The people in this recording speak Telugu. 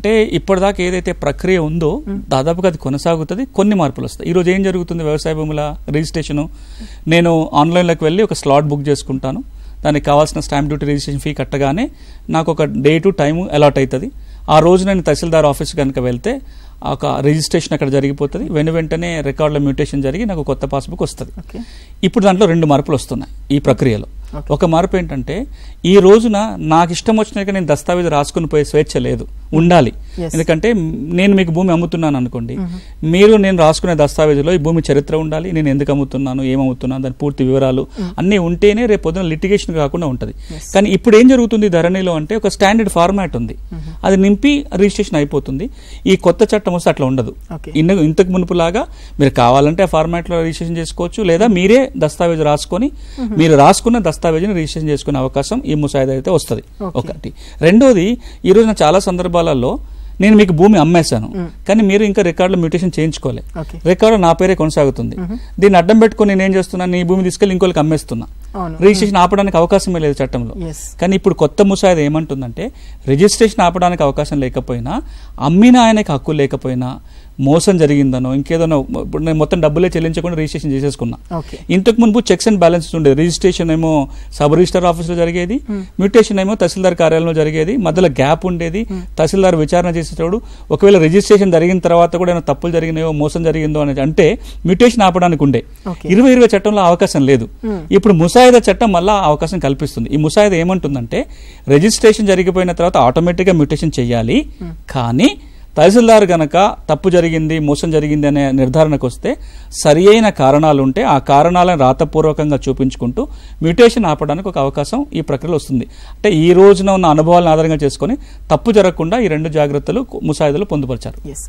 అంటే ఇప్పటిదాకా ఏదైతే ప్రక్రియ ఉందో దాదాపుగా అది కొనసాగుతుంది, కొన్ని మార్పులు వస్తాయి. ఈరోజు ఏం జరుగుతుంది, వ్యవసాయ భూముల రిజిస్ట్రేషను నేను ఆన్లైన్లోకి వెళ్ళి ఒక స్లాట్ బుక్ చేసుకుంటాను, దానికి కావాల్సిన స్టాంప్ డ్యూటీ రిజిస్ట్రేషన్ ఫీ కట్టగానే నాకు ఒక డే టు టైము అలాట్ అవుతుంది. ఆ రోజు నేను తహసీల్దార్ ఆఫీస్ కనుక వెళ్తే ఒక రిజిస్ట్రేషన్ అక్కడ జరిగిపోతుంది, వెంటనే రికార్డుల మ్యూటేషన్ జరిగి నాకు కొత్త పాస్బుక్ వస్తుంది. ఇప్పుడు దాంట్లో 2 మార్పులు వస్తున్నాయి ఈ ప్రక్రియలో. ఒక మార్పు ఏంటంటే ఈ రోజున నాకు ఇష్టం వచ్చినాక నేను దస్తావేజు రాసుకుని పోయే స్వేచ్ఛ లేదు, ఉండాలి. ఎందుకంటే నేను మీకు భూమి అమ్ముతున్నాను అనుకోండి, మీరు నేను రాసుకునే దస్తావేజులో ఈ భూమి చరిత్ర ఉండాలి, నేను ఎందుకు అమ్ముతున్నాను, ఏమవుతున్నాను, దాని పూర్తి వివరాలు అన్నీ ఉంటేనే రేపు పొద్దున లిటిగేషన్ కాకుండా ఉంటుంది. కానీ ఇప్పుడు ఏం జరుగుతుంది ధరణిలో అంటే ఒక స్టాండర్డ్ ఫార్మాట్ ఉంది, అది నింపి రిజిస్ట్రేషన్ అయిపోతుంది. ఈ కొత్త చట్టం వస్తే అట్లా ఉండదు. ఇంతకు మునుపు లాగా మీరు కావాలంటే ఆ ఫార్మాట్ లో రిజిస్ట్రేషన్ చేసుకోవచ్చు, లేదా మీరే దస్తావేజు రాసుకొని మీరు రాసుకున్న దస్తావేజుని రిజిస్ట్రేషన్ చేసుకునే అవకాశం ఈ ముసాయిదా అయితే వస్తుంది. ఒకటి. రెండోది, ఈ రోజున చాలా సందర్భాలలో నేను మీకు భూమి అమ్మేశాను, కానీ మీరు ఇంకా రికార్డులో మ్యూటేషన్ చేయించుకోలే, రికార్డు నా పేరే కొనసాగుతుంది. దీన్ని అడ్డం పెట్టుకుని నేను ఏం చేస్తున్నాను, ఈ భూమి తీసుకెళ్లి ఇంకోళ్ళకి అమ్మేస్తున్నా, రిజిస్ట్రేషన్ ఆపడానికి అవకాశమే లేదు చట్టంలో. కానీ ఇప్పుడు కొత్త ముసాయిదా ఏమంటుందంటే రిజిస్ట్రేషన్ ఆపడానికి అవకాశం లేకపోయినా, అమ్మిన ఆయనకి హక్కు లేకపోయినా, మోసం జరిగిందనో ఇంకేదనో, ఇప్పుడు నేను మొత్తం డబ్బులే చెల్లించకుండా రిజిస్ట్రేషన్ చేసేసుకున్నా. ఇంతకు ముందు చెక్స్ అండ్ బ్యాలెన్సెస్ ఉండేది. రిజిస్ట్రేషన్ ఏమో సబ్ రిజిస్టర్ ఆఫీస్లో జరిగేది, మ్యూటేషన్ ఏమో తహసీల్దార్ కార్యాలయంలో జరిగేది, మధ్యలో గ్యాప్ ఉండేది. తహసీల్దార్ విచారణ చేసేటప్పుడు ఒకవేళ రిజిస్ట్రేషన్ జరిగిన తర్వాత కూడా ఏమైనా తప్పులు జరిగినాయో, మోసం జరిగిందో అనేది అంటే మ్యూటేషన్ ఆపడానికి ఉండే. 2020 చట్టంలో అవకాశం లేదు. ఇప్పుడు ముసాయిదా చట్టం మళ్ళా అవకాశం కల్పిస్తుంది. ఈ ముసాయిదా ఏమంటుందంటే రిజిస్ట్రేషన్ జరిగిపోయిన తర్వాత ఆటోమేటిక్గా మ్యూటేషన్ చేయాలి, కానీ తహసీల్దార్ గనక తప్పు జరిగింది, మోసం జరిగింది అనే నిర్ధారణకు వస్తే సరి అయిన కారణాలు ఉంటే ఆ కారణాలను రాతపూర్వకంగా చూపించుకుంటూ మ్యూటేషన్ ఆపడానికి ఒక అవకాశం ఈ ప్రక్రియలో వస్తుంది. అంటే ఈ రోజున ఉన్న అనుభవాలను ఆధారంగా చేసుకుని తప్పు జరగకుండా ఈ 2 జాగ్రత్తలు ముసాయిదాలు పొందుపరిచారు.